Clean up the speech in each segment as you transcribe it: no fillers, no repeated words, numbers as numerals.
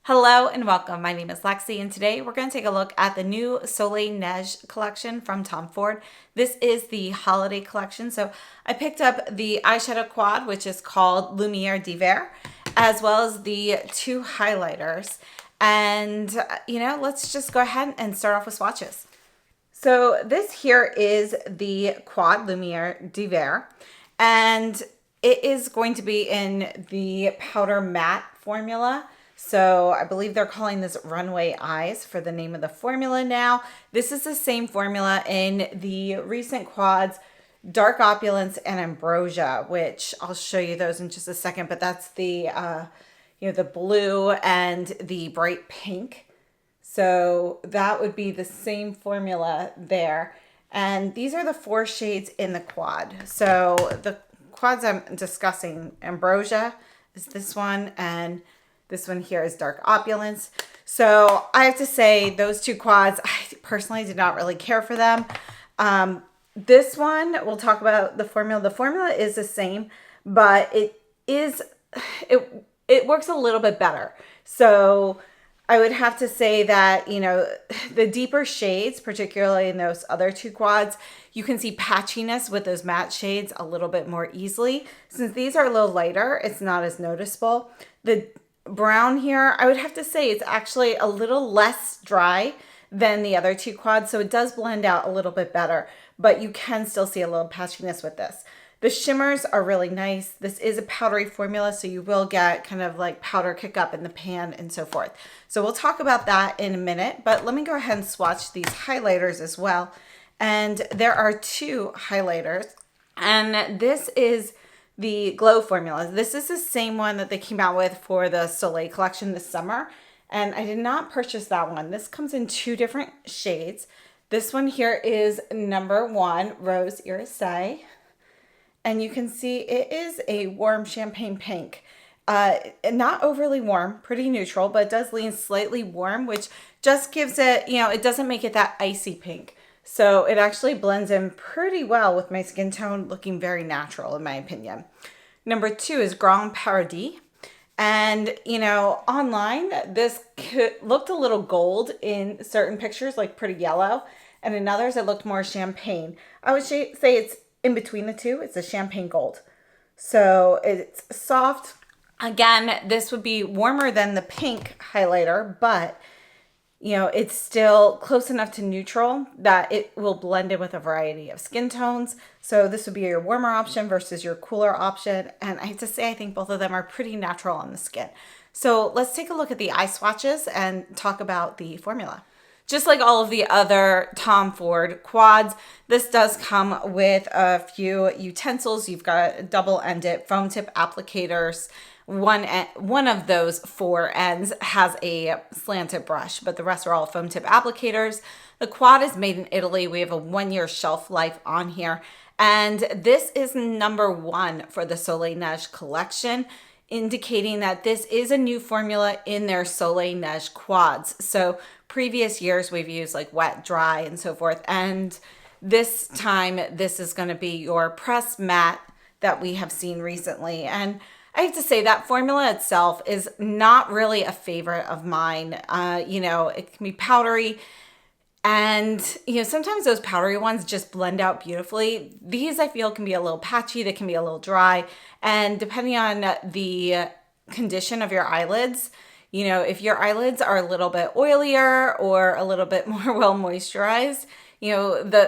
Hello and welcome. My name is Lexi and today we're going to take a look at the new Soleil Neige collection from Tom Ford. This is the holiday collection. So I picked up the eyeshadow quad, which is called Lumiere d'Hiver, as well as the two highlighters. And, let's just go ahead and start off with swatches. So this here is the quad Lumiere d'Hiver, and it is going to be in the powder matte formula. So I believe they're calling this Runway Eyes for the name of the formula now. This is the same formula in the recent quads, Dark Opulence and Ambrosia, which I'll show you those in just a second. But that's the, the blue and the bright pink. So that would be the same formula there. And these are the four shades in the quad. So the quads I'm discussing, Ambrosia is this one, and this one here is Dark Opulence. So I have to say those two quads, I personally did not really care for them. This one, we'll talk about the formula. The formula is the same, but it works a little bit better. So I would have to say that, the deeper shades, particularly in those other two quads, you can see patchiness with those matte shades a little bit more easily. Since these are a little lighter, it's not as noticeable. The brown here, I would have to say it's actually a little less dry than the other two quads, so it does blend out a little bit better, but you can still see a little patchiness with this. The shimmers are really nice. This is a powdery formula, so you will get kind of like powder kick up in the pan and so forth. So we'll talk about that in a minute, but let me go ahead and swatch these highlighters as well. And there are two highlighters, and this is the Glow formula. This is the same one that they came out with for the Soleil collection this summer, and I did not purchase that one. This comes in two different shades. This one here is number 1, Rose Irisé. And you can see it is a warm champagne pink. Not overly warm, pretty neutral, but it does lean slightly warm, which just gives it, it doesn't make it that icy pink. So it actually blends in pretty well with my skin tone, looking very natural in my opinion. Number 2 is Grand Paradis. And, online, this looked a little gold in certain pictures, like pretty yellow. And in others, it looked more champagne. I would say it's in between the two. It's a champagne gold. So it's soft. Again, this would be warmer than the pink highlighter, but it's still close enough to neutral that it will blend in with a variety of skin tones. So this would be your warmer option versus your cooler option. And I have to say, I think both of them are pretty natural on the skin. So let's take a look at the eye swatches and talk about the formula. Just like all of the other Tom Ford quads, this does come with a few utensils. You've got double-ended foam tip applicators. One of those 4 ends has a slanted brush, but the rest are all foam tip applicators. The quad is made in Italy. We have a 1-year shelf life on here. And this is number 1 for the Soleil Neige collection, indicating that this is a new formula in their Soleil Neige quads. So previous years we've used like wet, dry, and so forth. And this time, this is going to be your pressed matte that we have seen recently. And I have to say that formula itself is not really a favorite of mine. It can be powdery. And, sometimes those powdery ones just blend out beautifully. These I feel can be a little patchy. They can be a little dry. And depending on the condition of your eyelids, if your eyelids are a little bit oilier or a little bit more well moisturized,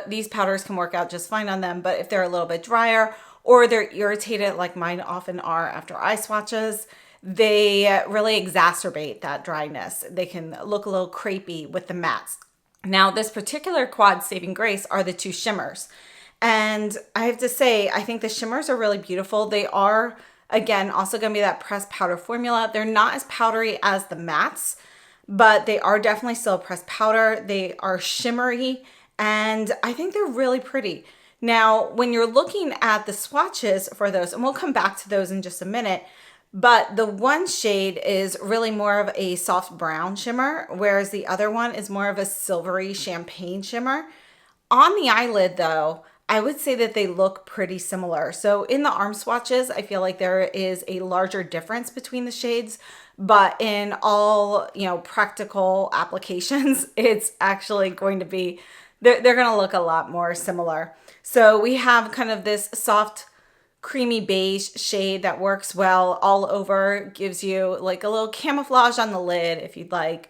these powders can work out just fine on them. But if they're a little bit drier or they're irritated like mine often are after eye swatches, they really exacerbate that dryness. They can look a little crepey with the mattes. Now, this particular quad saving grace are the 2 shimmers. And I have to say, I think the shimmers are really beautiful. They are, again, also going to be that pressed powder formula. They're not as powdery as the mattes, but they are definitely still a pressed powder. They are shimmery, and I think they're really pretty. Now, when you're looking at the swatches for those, and we'll come back to those in just a minute, but the one shade is really more of a soft brown shimmer, whereas the other one is more of a silvery champagne shimmer. On the eyelid, though, I would say that they look pretty similar. So in the arm swatches, I feel like there is a larger difference between the shades, but in all, you know, practical applications, it's actually going to be, they're going to look a lot more similar. So we have kind of this soft creamy beige shade that works well all over, gives you like a little camouflage on the lid if you'd like.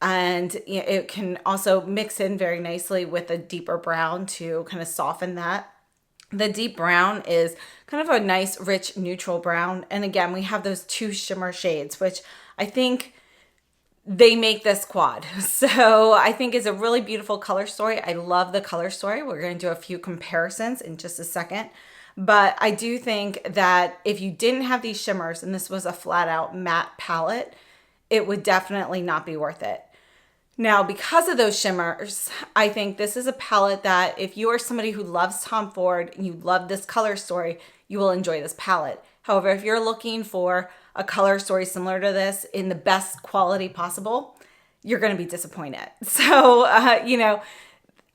And it can also mix in very nicely with a deeper brown to kind of soften that. The deep brown is kind of a nice, rich, neutral brown. And again, we have those two shimmer shades, which I think they make this quad. So I think is a really beautiful color story. I love the color story. We're going to do a few comparisons in just a second. But I do think that if you didn't have these shimmers and this was a flat out matte palette, it would definitely not be worth it. Now, because of those shimmers, I think this is a palette that if you are somebody who loves Tom Ford and you love this color story, you will enjoy this palette. However, if you're looking for a color story similar to this in the best quality possible, you're going to be disappointed. So,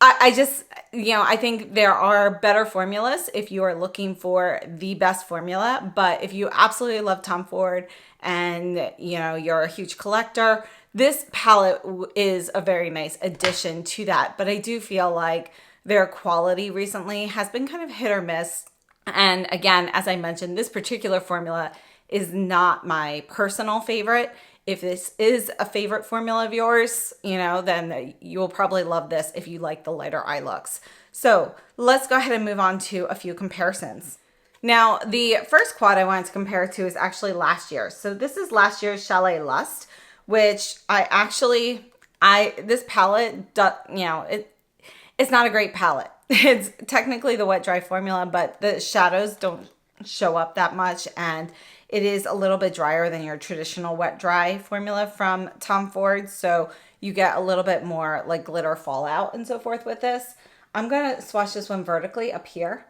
I just, I think there are better formulas if you are looking for the best formula. But if you absolutely love Tom Ford and, you're a huge collector, this palette is a very nice addition to that. But I do feel like their quality recently has been kind of hit or miss. And again, as I mentioned, this particular formula is not my personal favorite. If this is a favorite formula of yours, then you will probably love this if you like the lighter eye looks. So let's go ahead and move on to a few comparisons. Now, the first quad I wanted to compare to is actually last year's. So this is last year's Chalet Lust, which this palette, it's not a great palette. It's technically the wet dry formula, but the shadows don't show up that much, and it is a little bit drier than your traditional wet dry formula from Tom Ford. So you get a little bit more like glitter fallout and so forth with this. I'm going to swatch this one vertically up here.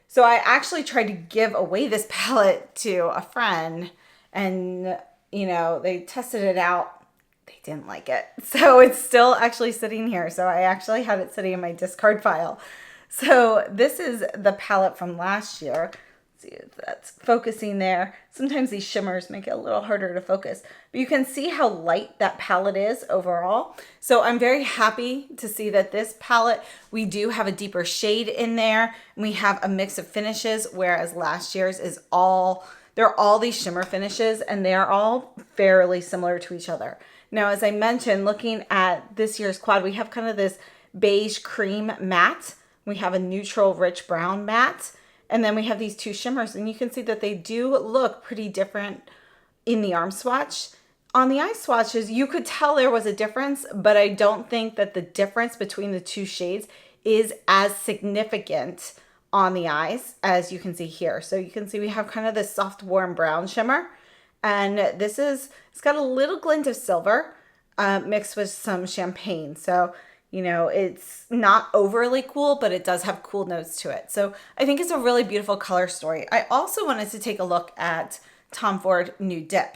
So I actually tried to give away this palette to a friend, and they tested it out. They didn't like it. So it's still actually sitting here. So I actually had it sitting in my discard file. So this is the palette from last year. See if that's focusing there. Sometimes these shimmers make it a little harder to focus, but you can see how light that palette is overall. So I'm very happy to see that this palette, we do have a deeper shade in there, and we have a mix of finishes, whereas last year's is they're all these shimmer finishes, and they are all fairly similar to each other. Now, as I mentioned, looking at this year's quad, we have kind of this beige cream matte. We have a neutral rich brown matte. And then we have these two shimmers, and you can see that they do look pretty different in the arm swatch. On the eye swatches, you could tell there was a difference, but I don't think that the difference between the two shades is as significant on the eyes as you can see here. So you can see we have kind of this soft, warm brown shimmer. And it's got a little glint of silver mixed with some champagne. So it's not overly cool, but it does have cool notes to it. So I think it's a really beautiful color story. I also wanted to take a look at Tom Ford Nude Dip.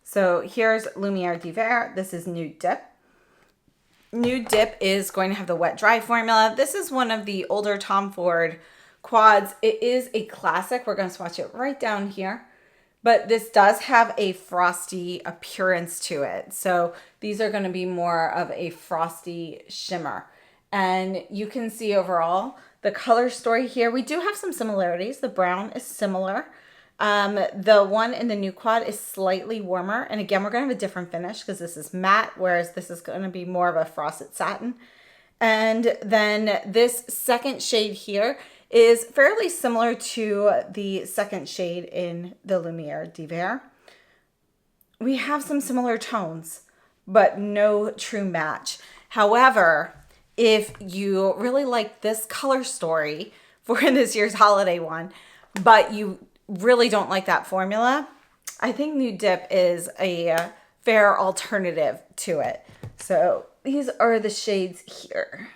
So here's Lumiere d'Hiver. This is Nude Dip. Nude Dip is going to have the wet dry formula. This is one of the older Tom Ford quads. It is a classic. We're going to swatch it right down here. But this does have a frosty appearance to it. So these are going to be more of a frosty shimmer. And you can see overall the color story here. We do have some similarities. The brown is similar. The one in the new quad is slightly warmer. And again, we're going to have a different finish because this is matte, whereas this is going to be more of a frosted satin. And then this second shade here is fairly similar to the second shade in the Lumiere d'Hiver. We have some similar tones, but no true match. However, if you really like this color story for this year's holiday one, but you really don't like that formula, I think Nude Dip is a fair alternative to it. So these are the shades here.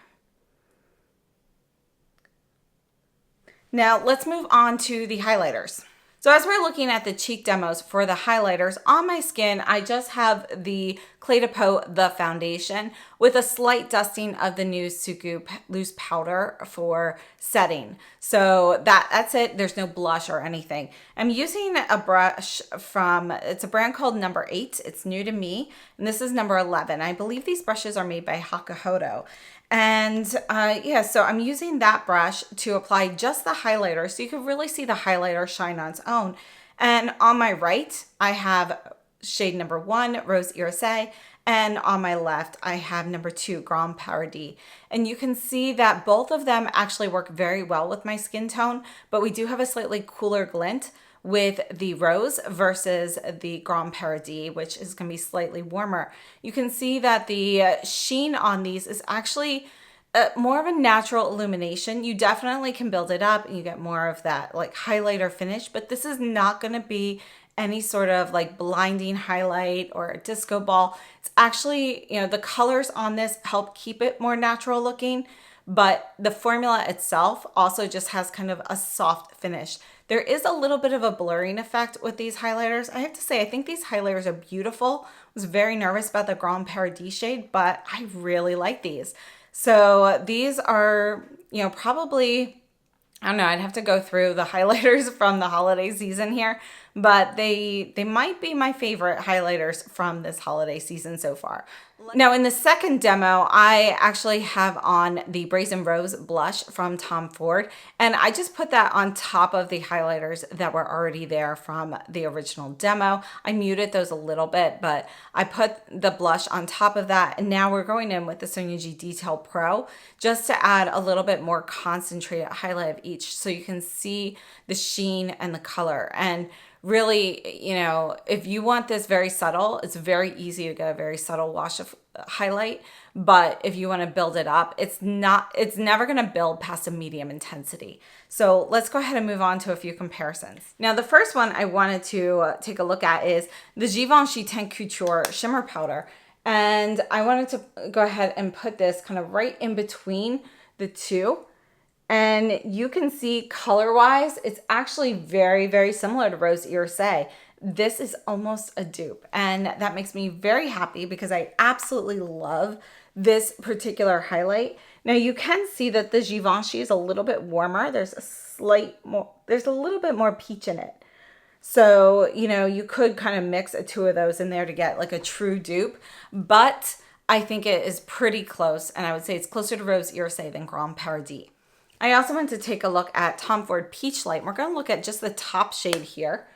Now let's move on to the highlighters. So as we're looking at the cheek demos for the highlighters, on my skin, I just have the Cle de Peau, the foundation, with a slight dusting of the new Suku loose powder for setting. So that's it. There's no blush or anything. I'm using a brush from, it's a brand called Number 8. It's new to me, and this is number 11. I believe these brushes are made by Hakuhodo. And yeah, so I'm using that brush to apply just the highlighter so you can really see the highlighter shine on its own. And on my right, I have shade number 1, Rose Irisé, and on my left, I have number 2, Grand Paradis. And you can see that both of them actually work very well with my skin tone, but we do have a slightly cooler glint with the Rose versus the Grand Paradis, which is going to be slightly warmer. You can see that the sheen on these is actually more of a natural illumination. You definitely can build it up and you get more of that like highlighter finish, but this is not going to be any sort of like blinding highlight or a disco ball. It's actually, you know, the colors on this help keep it more natural looking, but the formula itself also just has kind of a soft finish. There is a little bit of a blurring effect with these highlighters. I have to say, I think these highlighters are beautiful. I was very nervous about the Grand Paradis shade, but I really like these. So these are, you know, probably, I don't know, I'd have to go through the highlighters from the holiday season here, but they might be my favorite highlighters from this holiday season so far. Now in the second demo, I actually have on the Brazen Rose blush from Tom Ford, and I just put that on top of the highlighters that were already there from the original demo. I muted those a little bit, but I put the blush on top of that, and now we're going in with the Sonia G Detail Pro just to add a little bit more concentrated highlight of each so you can see the sheen and the color. And really, you know, if you want this very subtle, it's very easy to get a very subtle wash of highlight. But if you want to build it up, it's never going to build past a medium intensity. So let's go ahead and move on to a few comparisons. Now, the first one I wanted to take a look at is the Givenchy Teint Couture Shimmer Powder. And I wanted to go ahead and put this kind of right in between the two. And you can see color-wise, it's actually very, very similar to Rose Irisé. This is almost a dupe, and that makes me very happy because I absolutely love this particular highlight. Now you can see that the Givenchy is a little bit warmer. There's a little bit more peach in it. So, you know, you could kind of mix two of those in there to get like a true dupe, but I think it is pretty close, and I would say it's closer to Rose Irisé than Grand Paradis. I also want to take a look at Tom Ford Peach Light. We're going to look at just the top shade here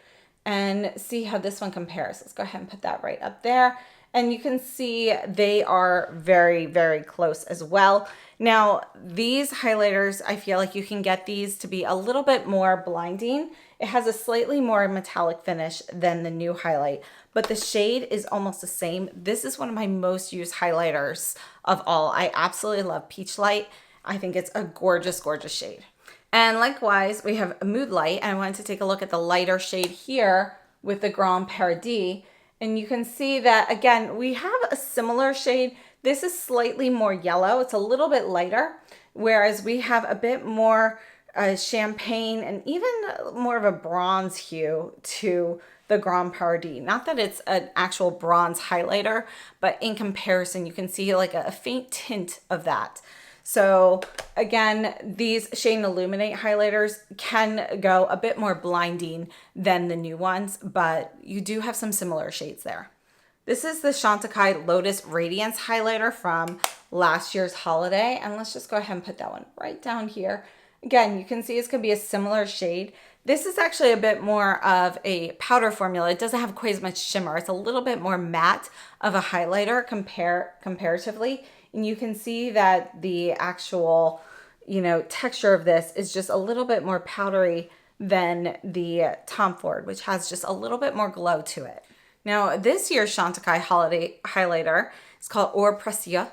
and see how this one compares. Let's go ahead and put that right up there. And you can see they are very, very close as well. Now, these highlighters, I feel like you can get these to be a little bit more blinding. It has a slightly more metallic finish than the new highlight, but the shade is almost the same. This is one of my most used highlighters of all. I absolutely love Peach Light. I think it's a gorgeous, gorgeous shade. And likewise, we have Mood Light, and I wanted to take a look at the lighter shade here with the Grand Paradis. And you can see that, again, we have a similar shade. This is slightly more yellow. It's a little bit lighter, whereas we have a bit more champagne and even more of a bronze hue to the Grand Paradis. Not that it's an actual bronze highlighter, but in comparison, you can see like a faint tint of that. So again, these Shade and Illuminate highlighters can go a bit more blinding than the new ones, but you do have some similar shades there. This is the Chantecaille Lotus Radiance highlighter from last year's holiday. And let's just go ahead and put that one right down here. Again, you can see it's going to be a similar shade. This is actually a bit more of a powder formula. It doesn't have quite as much shimmer. It's a little bit more matte of a highlighter comparatively. And you can see that the actual, you know, texture of this is just a little bit more powdery than the Tom Ford, which has just a little bit more glow to it. Now, this year's Chantecaille holiday highlighter is called Or Précieux,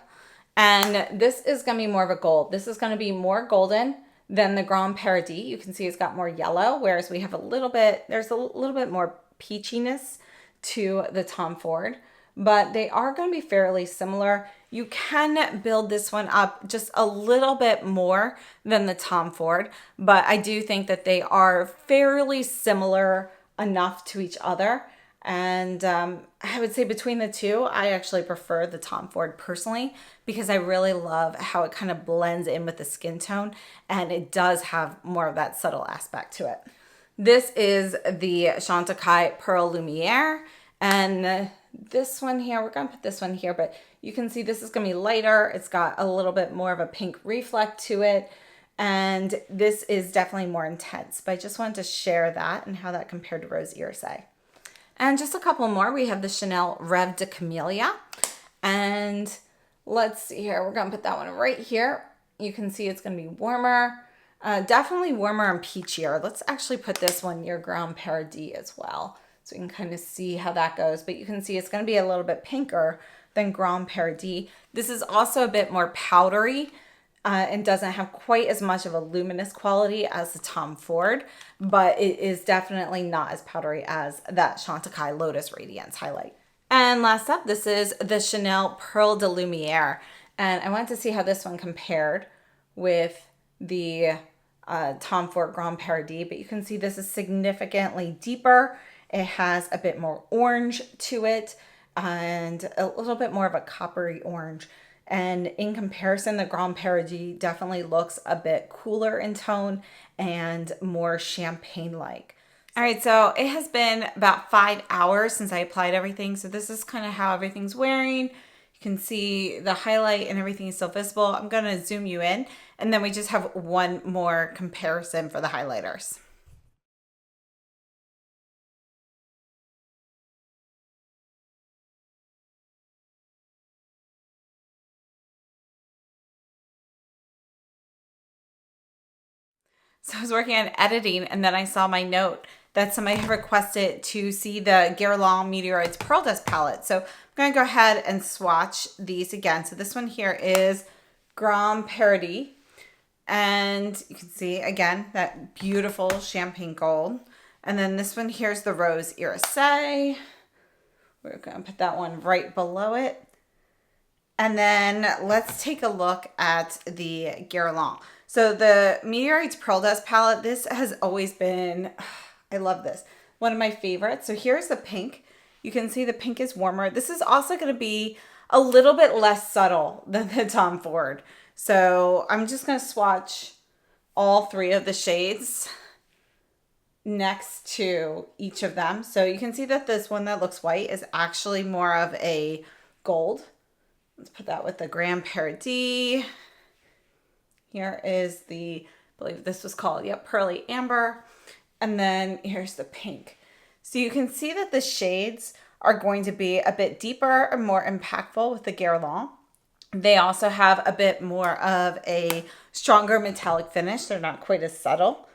and this is going to be more of a gold. This is going to be more golden than the Grand Paradis. You can see it's got more yellow, whereas we have there's a little bit more peachiness to the Tom Ford. but they are going to be fairly similar. You can build this one up just a little bit more than the Tom Ford, but I do think that they are fairly similar enough to each other. And I would say between the two, I actually prefer the Tom Ford personally because I really love how it kind of blends in with the skin tone, and it does have more of that subtle aspect to it. This is the Chantecaille Pearl Lumiere, and this one here, we're going to put this one here, but you can see this is going to be lighter. It's got a little bit more of a pink reflect to it, and this is definitely more intense, but I just wanted to share that and how that compared to Rose Irisé. And just a couple more. We have the Chanel Rêve de Camélia. And let's see here. We're going to put that one right here. You can see it's going to be warmer. Definitely warmer and peachier. Let's actually put this one near Grand Paradis as well, so we can kind of see how that goes. But you can see it's going to be a little bit pinker than Grand Paradis. This is also a bit more powdery. And doesn't have quite as much of a luminous quality as the Tom Ford, but it is definitely not as powdery as that Chantecaille Lotus Radiance highlight. And last up, this is the Chanel Pearl de Lumiere. And I wanted to see how this one compared with the Tom Ford Grand Paradis, but you can see this is significantly deeper. It has a bit more orange to it and a little bit more of a coppery orange. And in comparison, the Grand Paradis definitely looks a bit cooler in tone and more champagne-like. All right, so it has been about 5 hours since I applied everything. So this is kind of how everything's wearing. You can see the highlight and everything is still visible. I'm gonna zoom you in, and then we just have one more comparison for the highlighters. So I was working on editing, and then I saw my note that somebody had requested to see the Guerlain Meteorites Pearl Dust palette. So I'm going to go ahead and swatch these again. So this one here is Grand Paradis. And you can see, again, that beautiful champagne gold. And then this one here is the Rose Irisé. We're going to put that one right below it. And then let's take a look at the Guerlain. So the Meteorites Pearl Dust palette, this has always been, I love this, one of my favorites. So here's the pink. You can see the pink is warmer. This is also going to be a little bit less subtle than the Tom Ford. So I'm just going to swatch all three of the shades next to each of them. So you can see that this one that looks white is actually more of a gold. Let's put that with the Grand Paradis. Here is the, I believe this was called, yep, Pearly Amber. And then here's the pink. So you can see that the shades are going to be a bit deeper and more impactful with the Guerlain. They also have a bit more of a stronger metallic finish. They're not quite as subtle.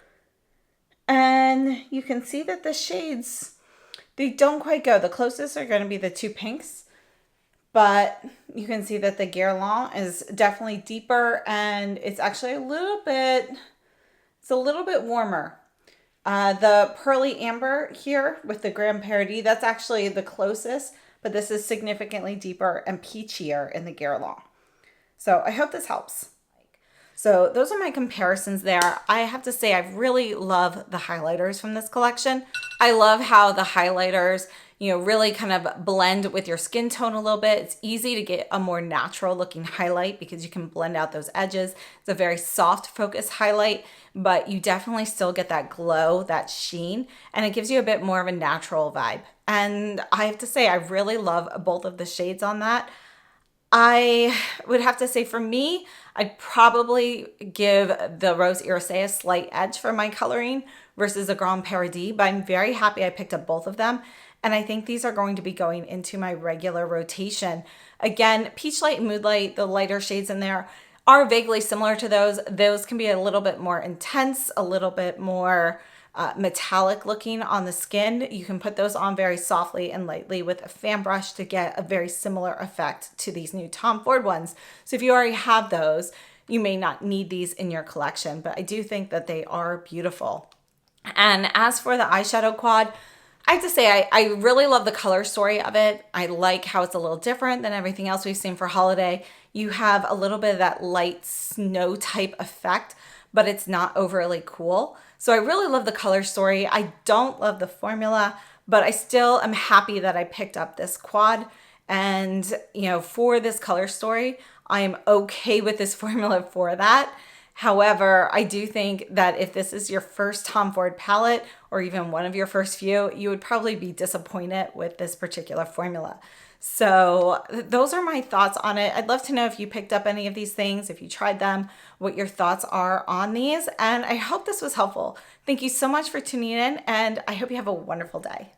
And you can see that the shades, they don't quite go. The closest are going to be the two pinks. But you can see that the Guerlain is definitely deeper, and it's actually a little bit warmer. The Pearly Amber here with the Grand Paradis, that's actually the closest, but this is significantly deeper and peachier in the Guerlain. So I hope this helps. So those are my comparisons there. I have to say I really love the highlighters from this collection. I love how the highlighters, really kind of blend with your skin tone a little bit. It's easy to get a more natural looking highlight because you can blend out those edges. It's a very soft focus highlight, but you definitely still get that glow, that sheen, and it gives you a bit more of a natural vibe. And I have to say, I really love both of the shades on that. I would have to say for me, I'd probably give the Rose Irisé a slight edge for my coloring versus a Grand Paradis, but I'm very happy I picked up both of them. And I think these are going to be going into my regular rotation. Again, Peach Light and Mood Light, the lighter shades in there, are vaguely similar to those. Those can be a little bit more intense, a little bit more metallic looking on the skin. You can put those on very softly and lightly with a fan brush to get a very similar effect to these new Tom Ford ones. So if you already have those, you may not need these in your collection, but I do think that they are beautiful. And as for the eyeshadow quad, I have to say, I really love the color story of it. I like how it's a little different than everything else we've seen for holiday. You have a little bit of that light snow type effect, but it's not overly cool. So I really love the color story. I don't love the formula, but I still am happy that I picked up this quad. And, you know, for this color story, I am okay with this formula for that. However, I do think that if this is your first Tom Ford palette or even one of your first few, you would probably be disappointed with this particular formula. So those are my thoughts on it. I'd love to know if you picked up any of these things, if you tried them, what your thoughts are on these. And I hope this was helpful. Thank you so much for tuning in, and I hope you have a wonderful day.